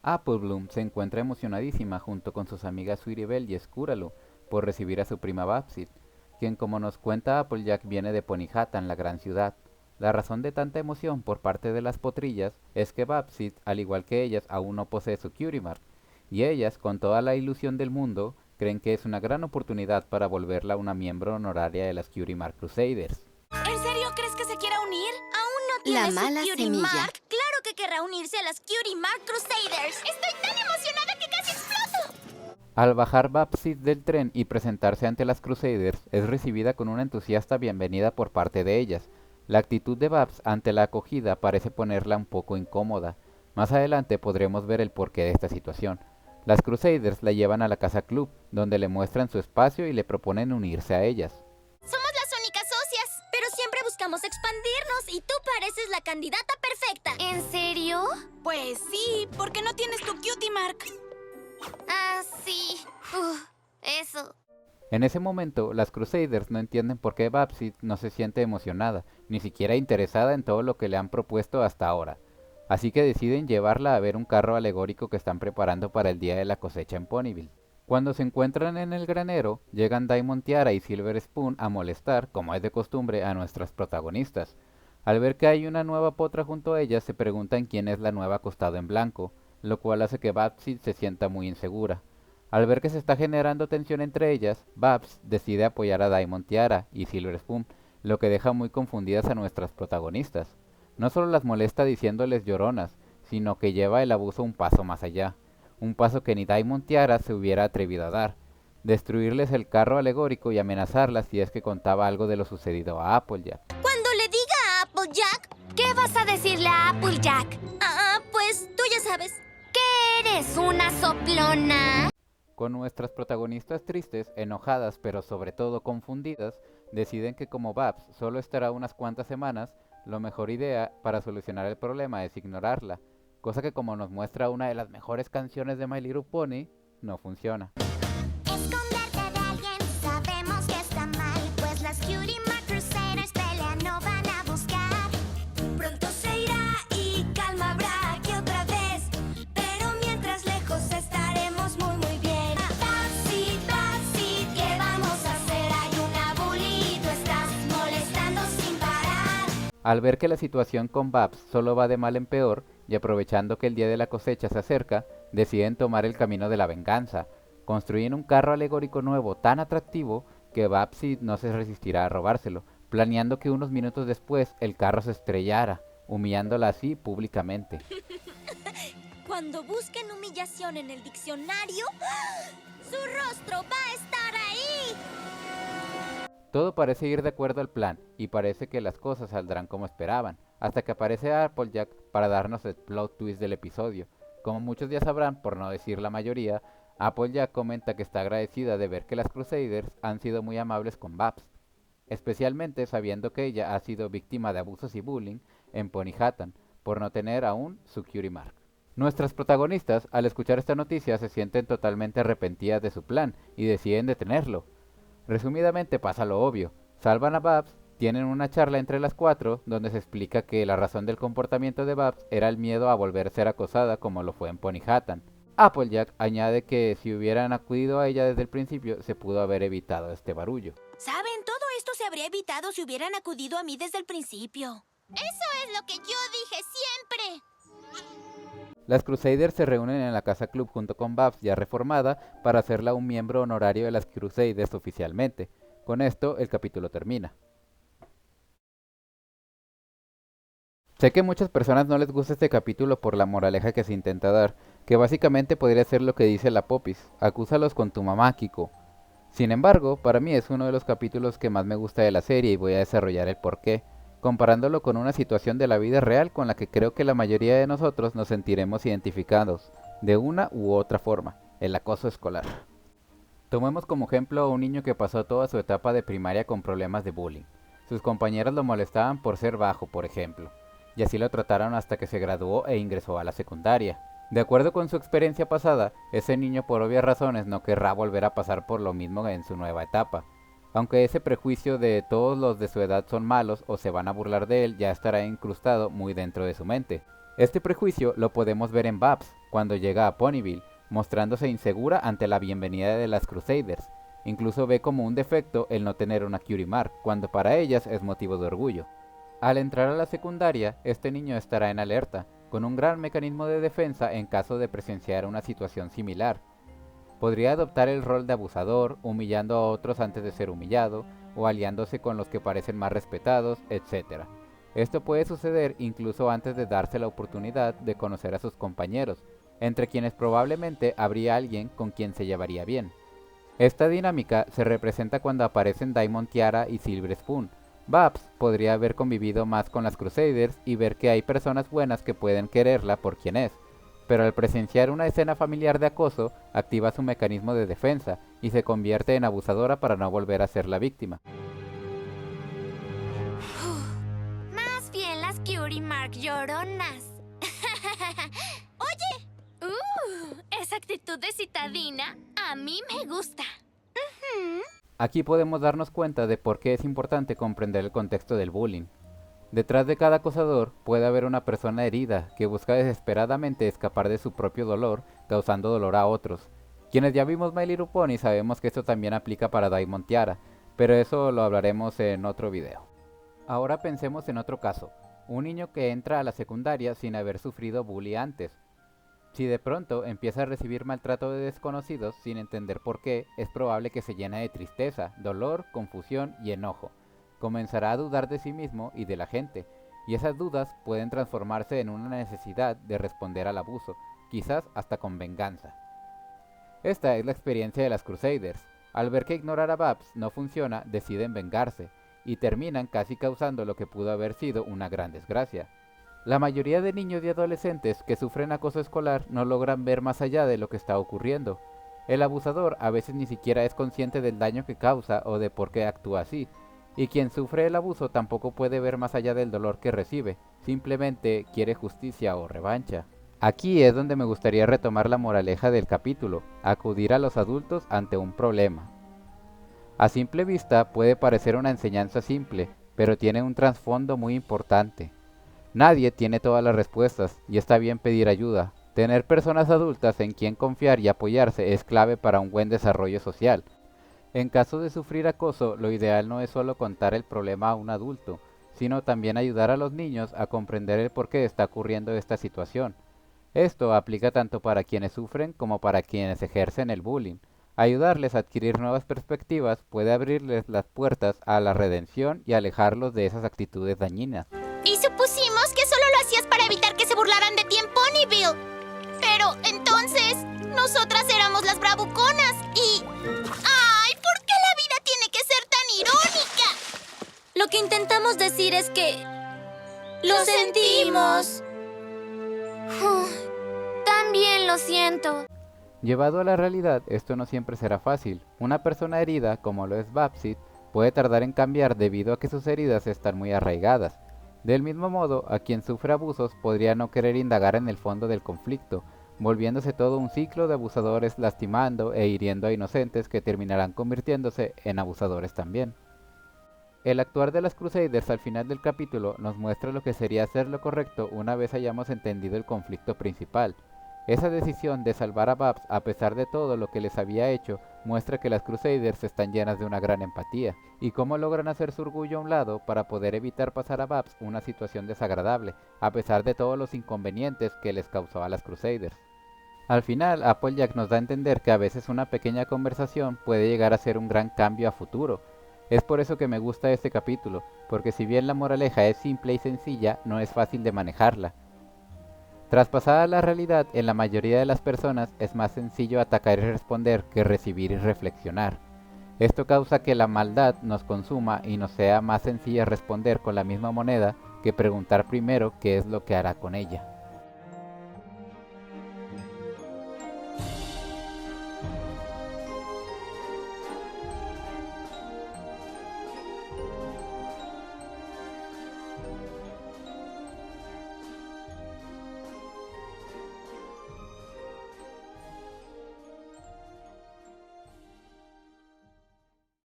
Apple Bloom se encuentra emocionadísima junto con sus amigas Sweetie Belle y Scootaloo por recibir a su prima Babsy, quien como nos cuenta Applejack viene de Ponyhattan, la gran ciudad. La razón de tanta emoción por parte de las potrillas es que Babsy, al igual que ellas, aún no posee su Cutie Mark, y ellas, con toda la ilusión del mundo, creen que es una gran oportunidad para volverla una miembro honoraria de las Cutie Mark Crusaders. ¿En serio crees que se quiera unir? Aún no La tiene su mala Cutie semilla. Mark. Claro que querrá unirse a las Cutie Mark Crusaders. Estoy tan emocionada que casi exploto. Al bajar Babsy del tren y presentarse ante las Crusaders, es recibida con una entusiasta bienvenida por parte de ellas. La actitud de Babs ante la acogida parece ponerla un poco incómoda. Más adelante podremos ver el porqué de esta situación. Las Crusaders la llevan a la casa club, donde le muestran su espacio y le proponen unirse a ellas. Somos las únicas socias, pero siempre buscamos expandirnos y tú pareces la candidata perfecta. ¿En serio? Pues sí, ¿por qué no tienes tu Cutie Mark? Ah, sí. Eso. En ese momento, las Crusaders no entienden por qué Babsy no se siente emocionada, ni siquiera interesada en todo lo que le han propuesto hasta ahora. Así que deciden llevarla a ver un carro alegórico que están preparando para el día de la cosecha en Ponyville. Cuando se encuentran en el granero, llegan Diamond Tiara y Silver Spoon a molestar, como es de costumbre, a nuestras protagonistas. Al ver que hay una nueva potra junto a ellas, se preguntan quién es la nueva acostada en blanco, lo cual hace que Babsy se sienta muy insegura. Al ver que se está generando tensión entre ellas, Babs decide apoyar a Diamond Tiara y Silver Spoon, lo que deja muy confundidas a nuestras protagonistas. No solo las molesta diciéndoles lloronas, sino que lleva el abuso un paso más allá, un paso que ni Diamond Tiara se hubiera atrevido a dar, destruirles el carro alegórico y amenazarlas si es que contaba algo de lo sucedido a Applejack. Cuando le diga a Applejack, ¿Qué vas a decirle a Applejack? pues tú ya sabes. ¿Que eres una soplona? Con nuestras protagonistas tristes, enojadas pero sobre todo confundidas, deciden que como Babs solo estará unas cuantas semanas, la mejor idea para solucionar el problema es ignorarla, cosa que como nos muestra una de las mejores canciones de My Little Pony, no funciona. Esconderte de alguien, sabemos que está mal, pues las Cutie Mark Crusaders pelean, no van a buscar. Pronto se irá y calma habrá aquí otra vez, pero mientras lejos estaremos muy muy bien. Babsy, Babsy, ¿qué vamos a hacer? Hay una bully y tú estás molestando sin parar. Al ver que la situación con Babs solo va de mal en peor, y aprovechando que el día de la cosecha se acerca, deciden tomar el camino de la venganza. Construyen un carro alegórico nuevo tan atractivo que Babsy no se resistirá a robárselo, planeando que unos minutos después el carro se estrellara, humillándola así públicamente. Cuando busquen humillación en el diccionario, su rostro va a estar ahí. Todo parece ir de acuerdo al plan, y parece que las cosas saldrán como esperaban, hasta que aparece Applejack para darnos el plot twist del episodio. Como muchos ya sabrán, por no decir la mayoría, Applejack comenta que está agradecida de ver que las Crusaders han sido muy amables con Babs, especialmente sabiendo que ella ha sido víctima de abusos y bullying en Ponyhattan, por no tener aún su Cutie Mark. Nuestras protagonistas, al escuchar esta noticia, se sienten totalmente arrepentidas de su plan y deciden detenerlo. Resumidamente pasa lo obvio, salvan a Babs, tienen una charla entre las cuatro donde se explica que la razón del comportamiento de Babs era el miedo a volver a ser acosada como lo fue en Ponyhattan. Applejack añade que si hubieran acudido a ella desde el principio se pudo haber evitado este barullo. ¿Saben? Todo esto se habría evitado si hubieran acudido a mí desde el principio. Eso es lo que yo dije siempre. Las Crusaders se reúnen en la casa club junto con Babs ya reformada para hacerla un miembro honorario de las Crusaders oficialmente. Con esto el capítulo termina. Sé que a muchas personas no les gusta este capítulo por la moraleja que se intenta dar, que básicamente podría ser lo que dice la Popis: acúsalos con tu mamá, Kiko. Sin embargo, para mí es uno de los capítulos que más me gusta de la serie y voy a desarrollar el porqué, comparándolo con una situación de la vida real con la que creo que la mayoría de nosotros nos sentiremos identificados, de una u otra forma: el acoso escolar. Tomemos como ejemplo a un niño que pasó toda su etapa de primaria con problemas de bullying. Sus compañeros lo molestaban por ser bajo, por ejemplo, y así lo trataron hasta que se graduó e ingresó a la secundaria. De acuerdo con su experiencia pasada, ese niño por obvias razones no querrá volver a pasar por lo mismo en su nueva etapa. Aunque ese prejuicio de todos los de su edad son malos o se van a burlar de él ya estará incrustado muy dentro de su mente. Este prejuicio lo podemos ver en Babs, cuando llega a Ponyville, mostrándose insegura ante la bienvenida de las Crusaders. Incluso ve como un defecto el no tener una Cutie Mark, cuando para ellas es motivo de orgullo. Al entrar a la secundaria, este niño estará en alerta, con un gran mecanismo de defensa en caso de presenciar una situación similar. Podría adoptar el rol de abusador, humillando a otros antes de ser humillado, o aliándose con los que parecen más respetados, etc. Esto puede suceder incluso antes de darse la oportunidad de conocer a sus compañeros, entre quienes probablemente habría alguien con quien se llevaría bien. Esta dinámica se representa cuando aparecen Diamond Tiara y Silver Spoon. Babs podría haber convivido más con las Crusaders y ver que hay personas buenas que pueden quererla por quien es, pero al presenciar una escena familiar de acoso, activa su mecanismo de defensa y se convierte en abusadora para no volver a ser la víctima. Más bien las Cutie Mark lloronas. Oye, esa actitud de citadina a mí me gusta. Aquí podemos darnos cuenta de por qué es importante comprender el contexto del bullying. Detrás de cada acosador puede haber una persona herida que busca desesperadamente escapar de su propio dolor, causando dolor a otros. Quienes ya vimos My Little Pony sabemos que esto también aplica para Diamond Tiara, pero eso lo hablaremos en otro video. Ahora pensemos en otro caso, un niño que entra a la secundaria sin haber sufrido bullying antes. Si de pronto empieza a recibir maltrato de desconocidos sin entender por qué, es probable que se llene de tristeza, dolor, confusión y enojo. Comenzará a dudar de sí mismo y de la gente, y esas dudas pueden transformarse en una necesidad de responder al abuso, quizás hasta con venganza. Esta es la experiencia de las Crusaders. Al ver que ignorar a Babs no funciona, deciden vengarse, y terminan casi causando lo que pudo haber sido una gran desgracia. La mayoría de niños y adolescentes que sufren acoso escolar no logran ver más allá de lo que está ocurriendo. El abusador a veces ni siquiera es consciente del daño que causa o de por qué actúa así, y quien sufre el abuso tampoco puede ver más allá del dolor que recibe, simplemente quiere justicia o revancha. Aquí es donde me gustaría retomar la moraleja del capítulo, acudir a los adultos ante un problema. A simple vista puede parecer una enseñanza simple, pero tiene un trasfondo muy importante. Nadie tiene todas las respuestas y está bien pedir ayuda. Tener personas adultas en quien confiar y apoyarse es clave para un buen desarrollo social. En caso de sufrir acoso, lo ideal no es solo contar el problema a un adulto, sino también ayudar a los niños a comprender el por qué está ocurriendo esta situación. Esto aplica tanto para quienes sufren como para quienes ejercen el bullying. Ayudarles a adquirir nuevas perspectivas puede abrirles las puertas a la redención y alejarlos de esas actitudes dañinas. Y supusimos que solo lo hacías para evitar que se burlaran de ti en Ponyville. Pero entonces, nosotras éramos las bravuconas y... ¡Ay! ¿Por qué la vida tiene que ser tan irónica? Lo que intentamos decir es que... ¡Lo sentimos! También lo siento. Llevado a la realidad, esto no siempre será fácil. Una persona herida, como lo es Babsit, puede tardar en cambiar debido a que sus heridas están muy arraigadas. Del mismo modo, a quien sufre abusos podría no querer indagar en el fondo del conflicto, volviéndose todo un ciclo de abusadores lastimando e hiriendo a inocentes que terminarán convirtiéndose en abusadores también. El actuar de las Crusaders al final del capítulo nos muestra lo que sería hacer lo correcto una vez hayamos entendido el conflicto principal. Esa decisión de salvar a Babs a pesar de todo lo que les había hecho muestra que las Crusaders están llenas de una gran empatía, y cómo logran hacer su orgullo a un lado para poder evitar pasar a Babs una situación desagradable, a pesar de todos los inconvenientes que les causó a las Crusaders. Al final, Applejack nos da a entender que a veces una pequeña conversación puede llegar a ser un gran cambio a futuro. Es por eso que me gusta este capítulo, porque si bien la moraleja es simple y sencilla, no es fácil de manejarla. Traspasada la realidad, en la mayoría de las personas es más sencillo atacar y responder que recibir y reflexionar. Esto causa que la maldad nos consuma y nos sea más sencilla responder con la misma moneda que preguntar primero qué es lo que hará con ella.